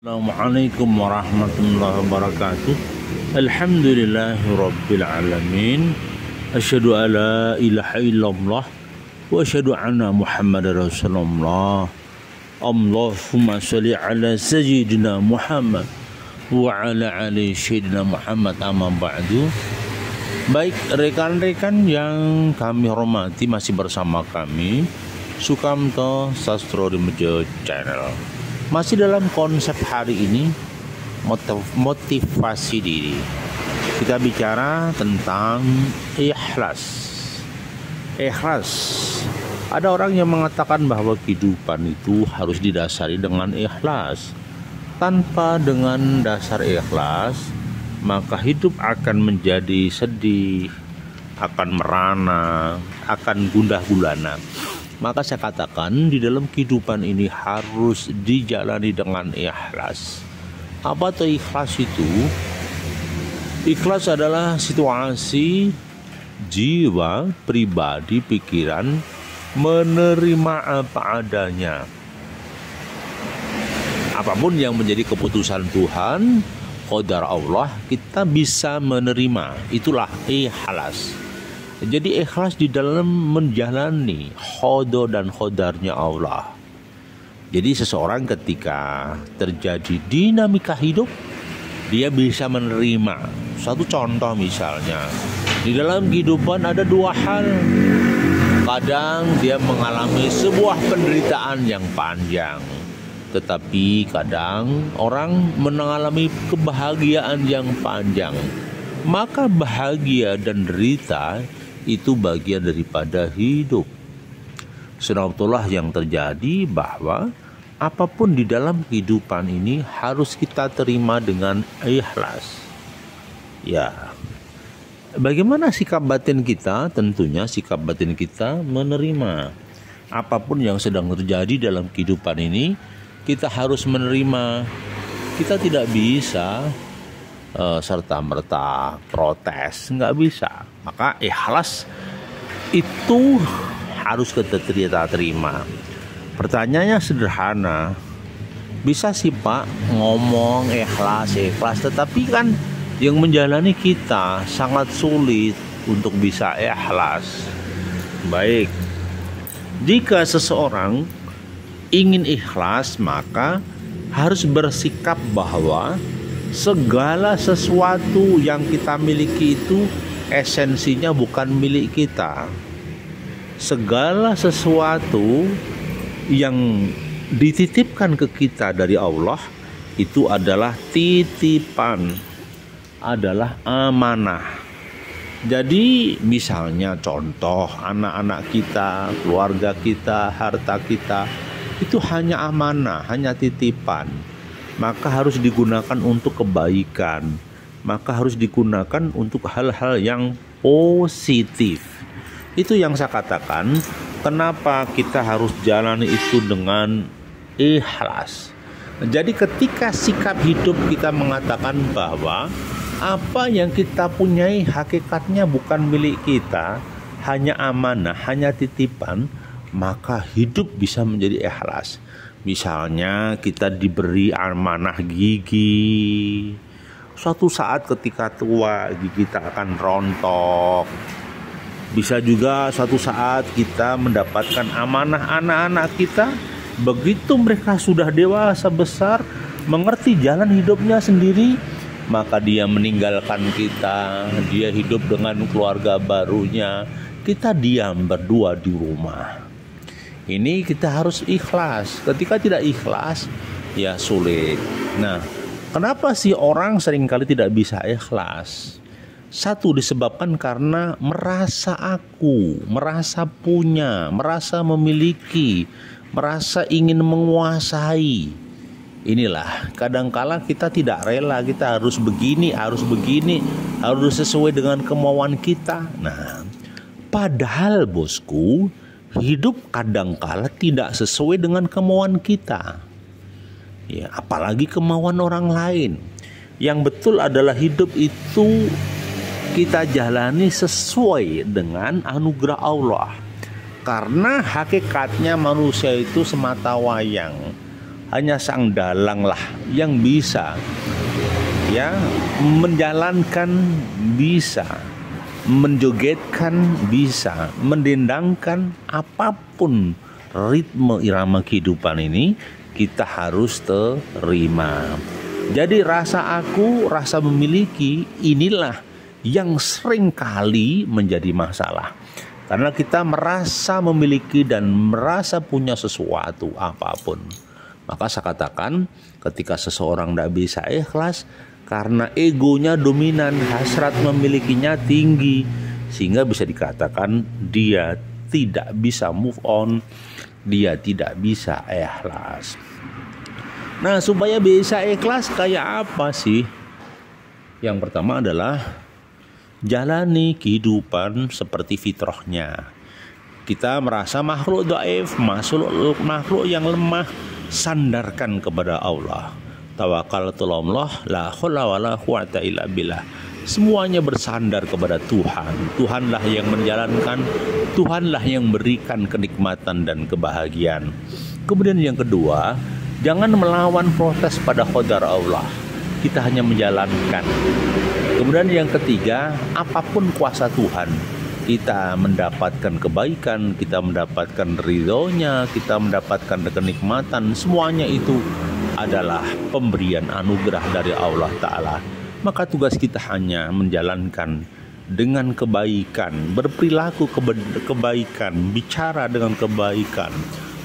Assalamualaikum warahmatullahi wabarakatuh. Alhamdulillahi rabbil alamin. Asyhadu alla ilaha illallah wa asyhadu anna Muhammadar Rasulullah. Allahumma sholli ala sayyidina Muhammad wa ala ali sayyidina Muhammad, amma ba'du. Baik rekan-rekan yang kami hormati, masih bersama kami Sukamto Sastro Dimejo Channel. Masih dalam konsep hari ini, motivasi diri. Kita bicara tentang ikhlas. Ikhlas. Ada orang yang mengatakan bahwa kehidupan itu harus didasari dengan ikhlas. Tanpa dengan dasar ikhlas, maka hidup akan menjadi sedih, akan merana, akan gundah gulana. Maka saya katakan di dalam kehidupan ini harus dijalani dengan ikhlas. Apa itu ikhlas itu? Ikhlas adalah situasi jiwa, pribadi, pikiran menerima apa adanya. Apapun yang menjadi keputusan Tuhan, qadar Allah, kita bisa menerima. Itulah ikhlas. Jadi ikhlas di dalam menjalani qada dan qadarnya Allah. Jadi seseorang ketika terjadi dinamika hidup, dia bisa menerima. Satu contoh misalnya, di dalam kehidupan ada dua hal. Kadang dia mengalami sebuah penderitaan yang panjang, tetapi kadang orang mengalami kebahagiaan yang panjang. Maka bahagia dan derita itu bagian daripada hidup. Sunatullah yang terjadi bahwa apapun di dalam kehidupan ini harus kita terima dengan ikhlas. Ya, bagaimana sikap batin kita? Tentunya sikap batin kita menerima apapun yang sedang terjadi dalam kehidupan ini. Kita harus menerima. Kita tidak bisa serta-merta protes, nggak bisa. Maka ikhlas itu harus kita terima. Pertanyaannya sederhana, bisa sih Pak ngomong ikhlas, tetapi kan yang menjalani kita sangat sulit untuk bisa ikhlas. Baik, jika seseorang ingin ikhlas, maka harus bersikap bahwa segala sesuatu yang kita miliki itu esensinya bukan milik kita. Segala sesuatu yang dititipkan ke kita dari Allah itu adalah titipan, adalah amanah. Jadi misalnya contoh, anak-anak kita, keluarga kita, harta kita itu hanya amanah, hanya titipan. Maka harus digunakan untuk kebaikan, maka harus digunakan untuk hal-hal yang positif. Itu yang saya katakan, kenapa kita harus jalani itu dengan ikhlas. Jadi ketika sikap hidup kita mengatakan bahwa apa yang kita punyai hakikatnya bukan milik kita, hanya amanah, hanya titipan, maka hidup bisa menjadi ikhlas. Misalnya kita diberi amanah gigi. Suatu saat ketika tua gigi kita akan rontok. Bisa juga suatu saat kita mendapatkan amanah anak-anak kita. Begitu mereka sudah dewasa besar, mengerti jalan hidupnya sendiri, maka dia meninggalkan kita. Dia hidup dengan keluarga barunya. Kita diam berdua di rumah. Ini kita harus ikhlas. Ketika tidak ikhlas, ya sulit. Nah, kenapa sih orang seringkali tidak bisa ikhlas? Satu, disebabkan karena merasa aku, merasa punya, merasa memiliki, merasa ingin menguasai. Inilah, kadangkala kita tidak rela, kita harus begini, harus sesuai dengan kemauan kita. Nah, padahal bosku, hidup kadangkala tidak sesuai dengan kemauan kita. Ya, apalagi kemauan orang lain. Yang betul adalah hidup itu kita jalani sesuai dengan anugerah Allah. Karena hakikatnya manusia itu semata wayang. hanya sang dalang lah yang bisa ya menjalankan, bisa menjogetkan, bisa mendendangkan apapun ritme irama kehidupan ini, kita harus terima. Jadi rasa aku, rasa memiliki, inilah yang sering kali menjadi masalah. Karena kita merasa memiliki dan merasa punya sesuatu apapun. Maka saya katakan, ketika seseorang tidak bisa ikhlas karena egonya dominan, hasrat memilikinya tinggi, sehingga bisa dikatakan dia tidak bisa move on, dia tidak bisa ikhlas. Nah, supaya bisa ikhlas kayak apa sih? Yang pertama adalah jalani kehidupan seperti fitrahnya. Kita merasa makhluk dhaif, makhluk yang lemah, sandarkan kepada Allah. Tawakkaltu 'alallah, la haula wala quwata illa billah. Semuanya bersandar kepada Tuhan. Tuhanlah yang menjalankan, Tuhanlah yang berikan kenikmatan dan kebahagiaan. Kemudian yang kedua, jangan melawan protes pada qadar Allah. Kita hanya menjalankan. Kemudian yang ketiga, apapun kuasa Tuhan, kita mendapatkan kebaikan, kita mendapatkan ridhonya, kita mendapatkan kenikmatan, semuanya itu adalah pemberian anugerah dari Allah Ta'ala. Maka tugas kita hanya menjalankan dengan kebaikan, berperilaku kebaikan, bicara dengan kebaikan,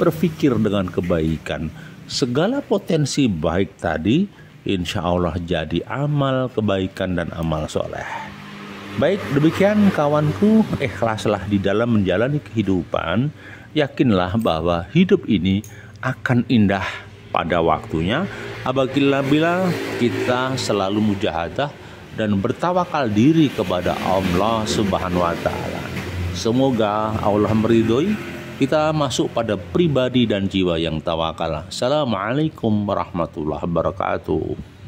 berpikir dengan kebaikan. Segala potensi baik tadi insya Allah jadi amal kebaikan dan amal soleh. Baik, demikian kawanku, ikhlaslah di dalam menjalani kehidupan. Yakinlah bahwa hidup ini akan indah pada waktunya apabila kita selalu mujahadah dan bertawakal diri kepada Allah Subhanahu wa Ta'ala. Semoga Allah meridhoi kita masuk pada pribadi dan jiwa yang tawakal. Assalamualaikum warahmatullahi wabarakatuh.